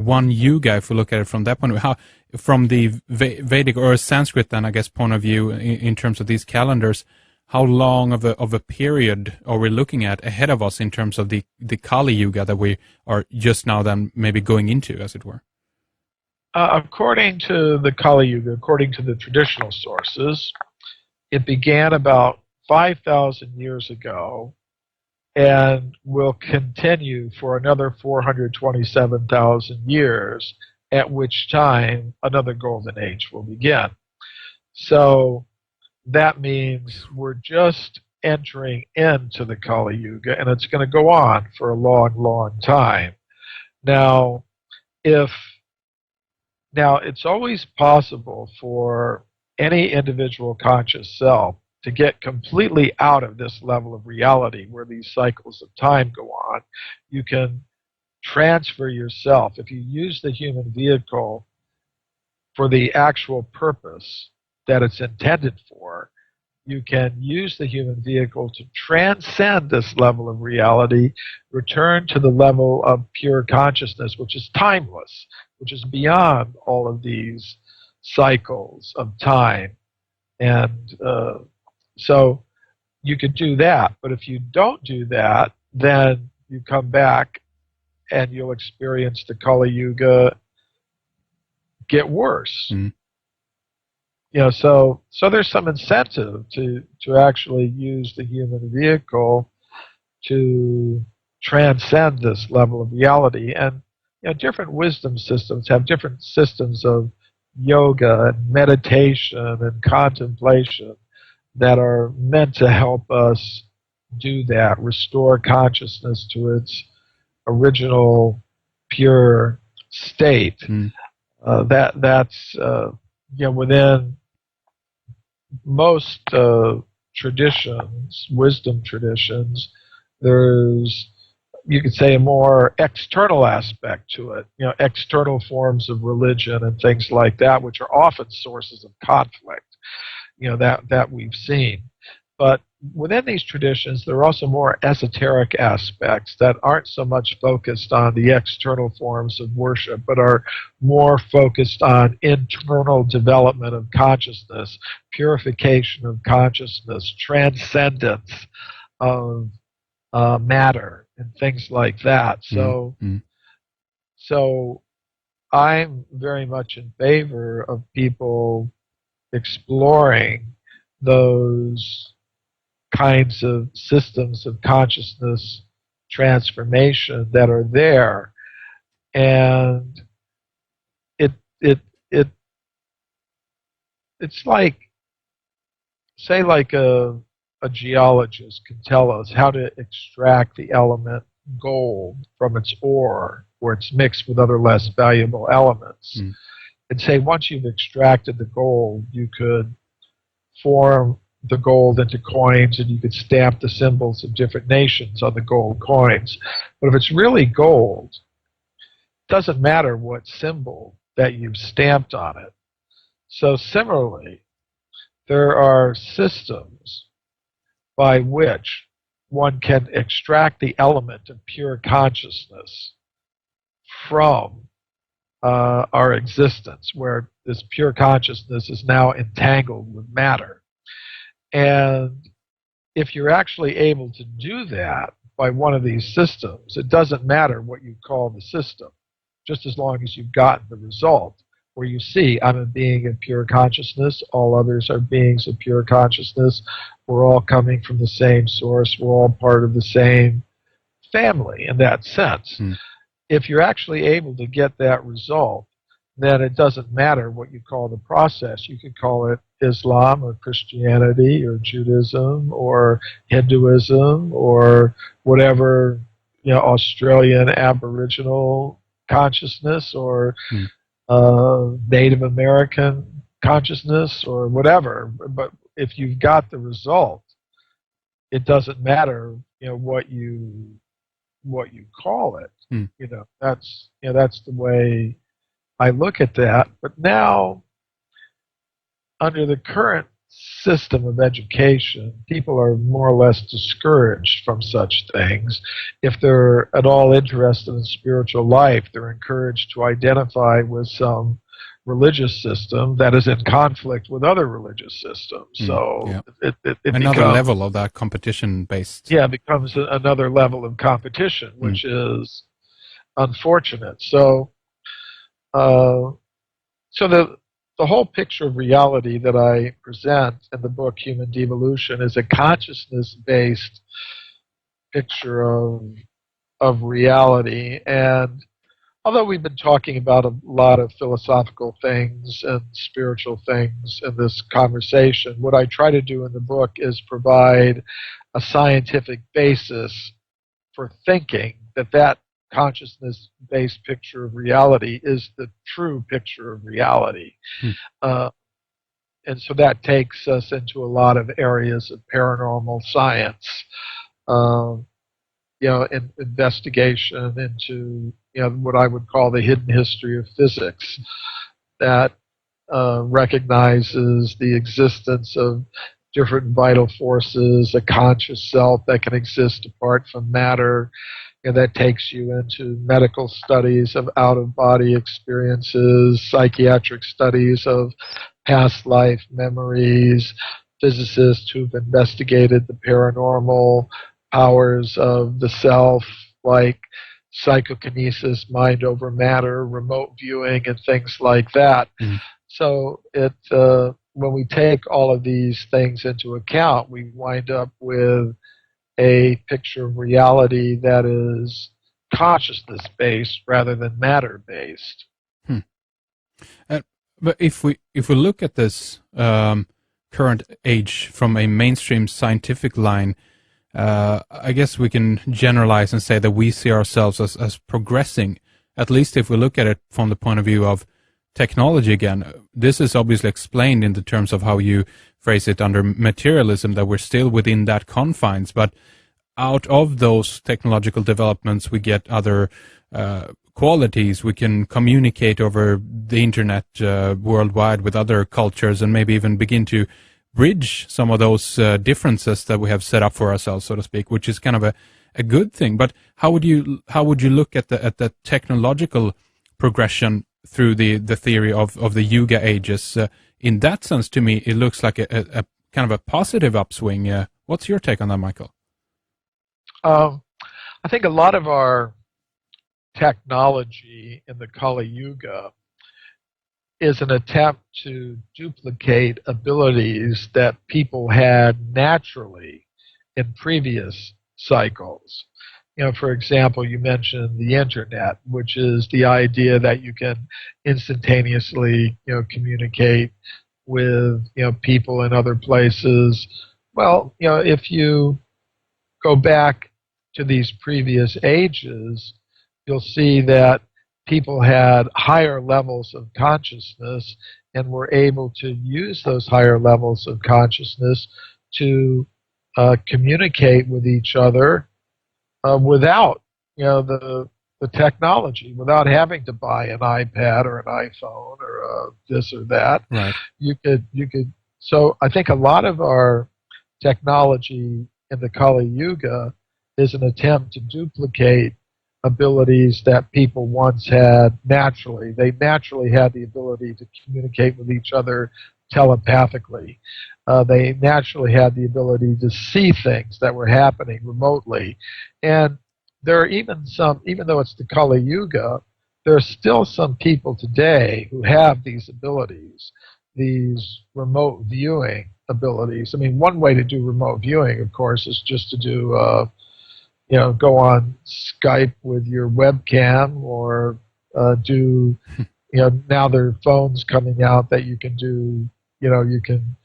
one yuga, if we look at it from that point of view, how, from the Vedic or Sanskrit, then I guess, point of view, in terms of these calendars, how long of a period are we looking at ahead of us in terms of the Kali Yuga that we are just now then maybe going into, as it were? According to the Kali Yuga, according to the traditional sources, it began about 5,000 years ago and will continue for another 427,000 years, at which time another golden age will begin. So that means we're just entering into the Kali Yuga, and it's going to go on for a long, long time. Now, it's always possible for any individual conscious self to get completely out of this level of reality where these cycles of time go on. You can transfer yourself. If you use the human vehicle for the actual purpose that it's intended for, you can use the human vehicle to transcend this level of reality, return to the level of pure consciousness, which is timeless, which is beyond all of these cycles of time. And so you could do that. But if you don't do that, then you come back and you'll experience the Kali Yuga get worse. Mm. So there's some incentive to actually use the human vehicle to transcend this level of reality. And different wisdom systems have different systems of yoga and meditation and contemplation that are meant to help us do that, restore consciousness to its original pure state. Mm. That's within most traditions, wisdom traditions, there's, you could say, a more external aspect to it. External forms of religion and things like that, which are often sources of conflict. That we've seen. But within these traditions, there are also more esoteric aspects that aren't so much focused on the external forms of worship, but are more focused on internal development of consciousness, purification of consciousness, transcendence of matter, and things like that. So I'm very much in favor of people exploring those kinds of systems of consciousness transformation that are there. And it's like, say, like a geologist can tell us how to extract the element gold from its ore, where it's mixed with other less valuable elements. And say, once you've extracted the gold, you could form the gold into coins, and you could stamp the symbols of different nations on the gold coins. But if it's really gold, it doesn't matter what symbol that you've stamped on it. So similarly, there are systems by which one can extract the element of pure consciousness from our existence, where this pure consciousness is now entangled with matter. And if you're actually able to do that by one of these systems, it doesn't matter what you call the system, just as long as you've gotten the result, where you see, I'm a being of pure consciousness, all others are beings of pure consciousness, we're all coming from the same source, we're all part of the same family in that sense. If you're actually able to get that result, then it doesn't matter what you call the process. You could call it Islam or Christianity or Judaism or Hinduism or whatever, Australian Aboriginal consciousness or Native American consciousness or whatever. But if you've got the result, it doesn't matter, what you call it. That's the way I look at that. But now, under the current system of education, people are more or less discouraged from such things. If they're at all interested in spiritual life, they're encouraged to identify with some religious system that is in conflict with other religious systems. So yeah. it Another becomes, level of that competition based. yeah, it becomes another level of competition, which is unfortunate. So, uh, so the whole picture of reality that I present in the book Human Devolution is a consciousness-based picture of reality. And although we've been talking about a lot of philosophical things and spiritual things in this conversation, what I try to do in the book is provide a scientific basis for thinking that consciousness-based picture of reality is the true picture of reality. And so that takes us into a lot of areas of paranormal science, investigation into what I would call the hidden history of physics that recognizes the existence of different vital forces, a conscious self that can exist apart from matter. That takes you into medical studies of out-of-body experiences, psychiatric studies of past life memories, physicists who've investigated the paranormal powers of the self, like psychokinesis, mind over matter, remote viewing, and things like that. So when we take all of these things into account, we wind up with a picture of reality that is consciousness-based rather than matter-based. But if we look at this current age from a mainstream scientific line, I guess we can generalize and say that we see ourselves as progressing, at least if we look at it from the point of view of technology again. This is obviously explained in the terms of how you phrase it under materialism, that we're still within that confines, but out of those technological developments we get other qualities. We can communicate over the internet worldwide with other cultures, and maybe even begin to bridge some of those differences that we have set up for ourselves, so to speak, which is kind of a good thing. But how would you look at the technological progression through the theory of the Yuga ages? In that sense, to me, it looks like a kind of a positive upswing. What's your take on that, Michael? I think a lot of our technology in the Kali Yuga is an attempt to duplicate abilities that people had naturally in previous cycles. For example, you mentioned the internet, which is the idea that you can instantaneously, communicate with, people in other places. Well, if you go back to these previous ages, you'll see that people had higher levels of consciousness and were able to use those higher levels of consciousness to communicate with each other without the technology, without having to buy an iPad or an iPhone or this or that. Right. You could. So I think a lot of our technology in the Kali Yuga is an attempt to duplicate abilities that people once had naturally. They naturally had the ability to communicate with each other telepathically. They naturally had the ability to see things that were happening remotely. And there are even though it's the Kali Yuga, there are still some people today who have these abilities, these remote viewing abilities. I mean, one way to do remote viewing, of course, is just to do go on Skype with your webcam, or do, now there are phones coming out that you can do, you can